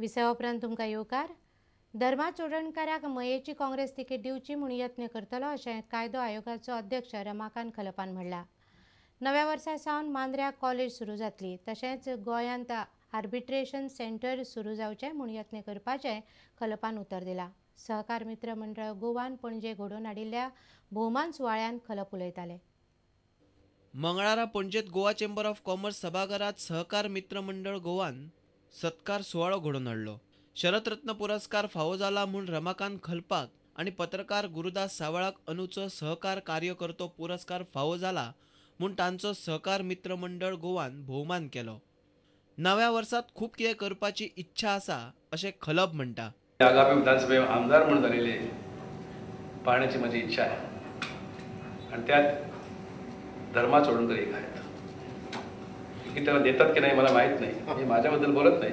विसया उपरांत तुमकां येवकार. धर्मा चोडणकाराक मयेची काँग्रेस तिकेट दिवची म्हूण यत्न करतलो अशें कायदो आयोगाचो अध्यक्ष रमाकांत खलपान म्हणलां. नव्या वर्सा सावन मांद्र्याक कॉलेज सुरू जातली. तशेंच गोंयांत आर्बिट्रेशन सेंटर सुरू जावचें म्हूण यत्न करपाचें खलपान उतर दिलां. सहकार मित्र मंडळ गोवान पणजे घडोवन हाडिल्ल्या भोवमान सुवाळ्यान खलप उलयताले. मंगळारा पणजेत गोवा चेंबर ऑफ कॉमर्स सभाघरात सहकार मित्र मंडळ गोवान सत्कार सुवाळो घडोवन हाडलो. शरदरत्न पुरस्कार फावो जाला म्हूण रमाकांत खलपाक आनी पत्रकार गुरुदास सावळाक अंदूचो सहकार कार्यकर्तो पुरस्कार फावो जाला म्हूण तांचो सहकार मित्र मंडळ गोवान भोवमान केलो. नव्या वर्सात खूब कितें करपाची इच्छा आसा अशें खलप म्हणटा. आगामी विधानसभेत आमदार म्हणून जालेले पाहण्याची माझी इच्छा आहे आणि त्यात धर्मा चोडणकर एक आहेत. की त्याला देतात की नाही मला माहीत नाही, मी माझ्याबद्दल बोलत नाही,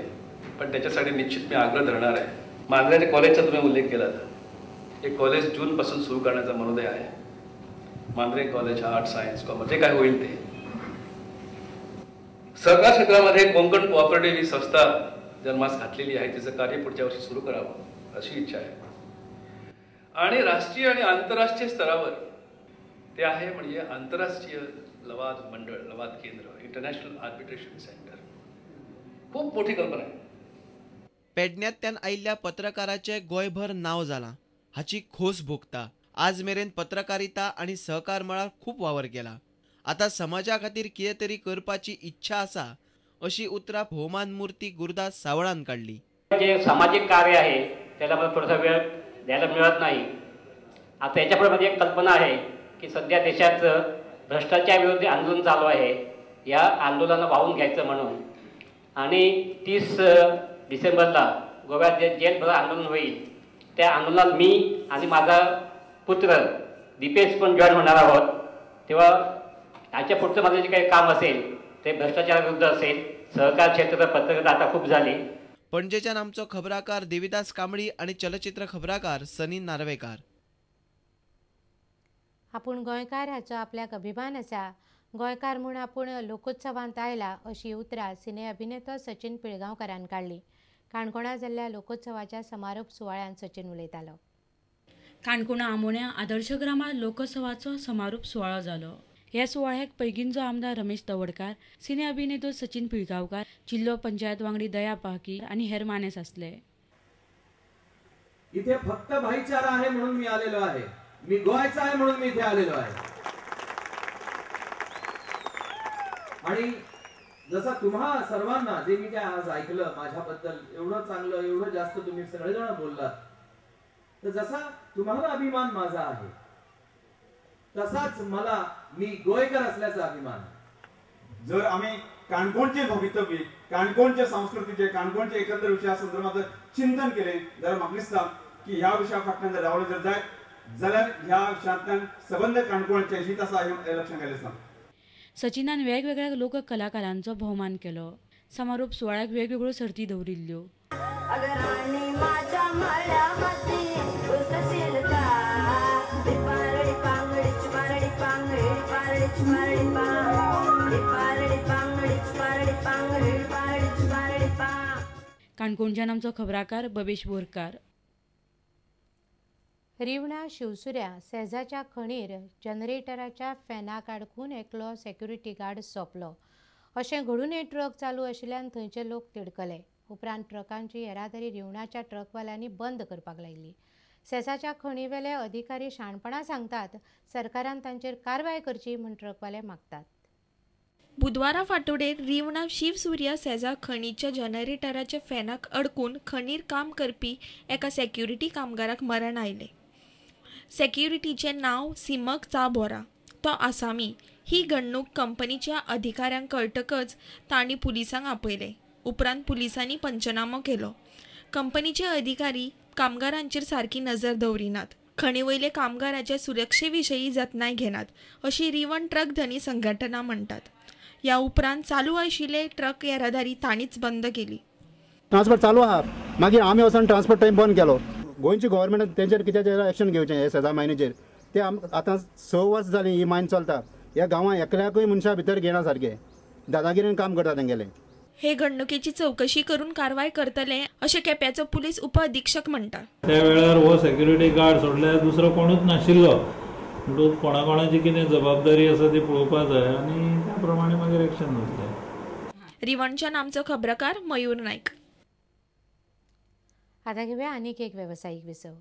पण त्याच्यासाठी निश्चित मी आग्रह धरणार आहे. मांद्र्याच्या कॉलेजचा तुम्ही उल्लेख केला तर एक कॉलेज जूनपासून सुरू करण्याचा मनोदय आहे. Mandrem college art science commerce जे काय होईल ते. सहकार क्षेत्रामध्ये कोकण कोऑपरेटिव्ह ही संस्था जन्मास घातलेली आहे, तिचं कार्य पुढच्या वर्षी सुरू करावं अशी इच्छा आहे. आणि राष्ट्रीय आणि आंतरराष्ट्रीय स्तरावर ते आहे म्हणजे आंतरराष्ट्रीय लवाद मंडळ, लवाद केंद्र, इंटरनॅशनल आर्बिट्रेशन सेंटर. खूप मोठी कल्पना आहे. पेडण्यात्यान आयिल्ल्या पत्रकाराचे गोंयभर नांव जालां हाची खोस भोगता. आज मेरेन पत्रकारिता आनी सहकार मळार खूब वावर केला. आतां समाजा खातीर कितें तरी करपाची इच्छा आसा अशी उतरां भोवमान मूर्ती गुरुदास सावळान काढली. जे सामाजिक कार्य आहे त्याला मला थोडासा वेळ द्यायला मिळत नाही. आता याच्यापुढे माझी एक कल्पना आहे की सध्या देशात भ्रष्टाचार विरोधी आंदोलन चालू आहे. या आंदोलनाला वाहून घ्यायचं म्हणून आणि 30 डिसेंबरला गोव्यात जे जेलभर आंदोलन होईल त्या आंदोलनात मी आणि माझा पुत्र दीपेश पण जॉईन होणार आहोत. तेव्हा याच्या पुढचं माझं जे काही काम असेल ते भ्रष्टाचाराविरुद्ध असेल. सहकार क्षेत्र पत्रकारिता आता खूप झाली. पणजेच्यान आमचो खबराकार देविदास कांबळी आणि चलचित्र खबराकार सनी नार्वेकार. आपूण गोंयकार हाचो आपल्याक अभिमान आसा. गोंयकार म्हूण आपूण लोकोत्सवांत आयला अशी उतरां सिने अभिनेतो सचिन पिळगांवकारान काडली. काणकोणा जाल्ल्या लोकोत्सवाच्या समारोप सुवाळ्यात सचिन उलयतालो. काणकोणा आमोण्या आदर्श ग्रामात लोकोत्सवाचो समारोप सुवाळो जालो. ह्या सुवाळ्याक पैगींचो आमदार रमेश तवडकार, सिने अभिनेतो सचिन पिळगांवकार, जिल्लो पंचायत वांगडी दया पाकी आणि हेर मानेस असले. इथे फक्त भाईचारा आहे म्हणून मी आलेलो आहे. मी गोयचा आहे म्हणून मी इथे आलेलो आहे. आणि जसा तुम्हा सर्वांना जे मी काय आज ऐकलं माझ्याबद्दल एवढं चांगलं, एवढं जास्त तुम्ही सगळेजण बोललात, तर जसा तुम्हाला अभिमान माझा आहे तसाच मला मी गोयकर असल्याचा अभिमान. जर आम्ही काणकोणचे भवितव्य, काणकोणच्या संस्कृतीचे, काणकोणच्या एकंदर विषया संदर्भात चिंतन केले जाल्यार म्हाका दिसता की ह्या विशया फाटल्यान जर रावले जर जाय जाल्यार ह्या विशयांतल्यान सबंद काणकोणचे शीत आसा हे लक्षांत घालें दिसता. सचिनान वेगवेगळ्या लोक कलाकारांचो भोवमान केलो. समारोप सुवाळ्याक वेगवेगळ्यो सर्ती दवरिल्ल्यो. काणकोणच्यान आमचो खबराकार बबेश बोरकार. रिवणा शिवसुऱ्या सेजाच्या खणीर जनरेटराच्या फॅनाक आडकून एकलो सेक्युरिटी गार्ड सोंपलो अशें घडून एक ट्रक चालू आशिल्ल्यान थंयचे लोक तिडकले. उपरांत ट्रकांची येरादारी रिवणाच्या ट्रकवाल्यांनी बंद करपाक लायिल्ली. सेसाच्या खणीवेले अधिकारी शाणपणां सांगतात सरकारान तांचेर कारवाय करची म्हूण ट्रकवाले मागतात. बुधवारा फांतोडेर रिवणा शिवसुर्या सेजा खणीच्या जनरेटराच्या फॅनाक अडकून खणीर काम करपी एका सेक्युरिटी कामगाराक मरण आयले. सेक्युरिटीचे नाव सिमक चाबोरा. तो आसामी. ही घडणूक कंपनीच्या अधिकाऱ्यांक कळटकच तांणी पुलिसांक आपयले. उपरांत पुलिसांनी पंचनामो केलो. कंपनीचे अधिकारी कामगारांचेर सारकी नजर दवरिनात. खणीवयले कामगाराच्या सुरक्षेविशयी जतनाय घेनात अशी रिवण ट्रक धनी संघटना म्हणटात. या उपरांत चालू आशिल्ले ट्रक येरादारी तांणीच बंद केली. ट्रान्सपोर्ट चालू आहा मागीर आमी वचून ट्रान्सपोर्ट टायम बंद केलो. गोंयची गव्हर्मेंट तेंचेर कितें एक्शन घेवचें हे सेजा मायनीचेर. ते आतां 6 वर्स जालीं ही मायन चलता. ह्या गांवां एकल्याकूय मनशा भितर घेना सारकें दादागिरीन काम करता तेंगेलें. हे घडणुकेची चौकशी करून कारवाय करतले अशें केप्याचो पुलीस उपअधीक्षक म्हणटा. त्या वेळार हो सेक्युरिटी गार्ड सोडल्यार दुसरो कोणूच नाशिल्लो. म्हणून कोणाची कितें जबाबदारी आसा ती पळोवपा जाय आनी त्या प्रमाणे मागीर एक्शन जातलें. रिवणच्यान आमचो खबराकार मयूर नायक. आता घेऊया आनीक एक व्यावसायिक विसव.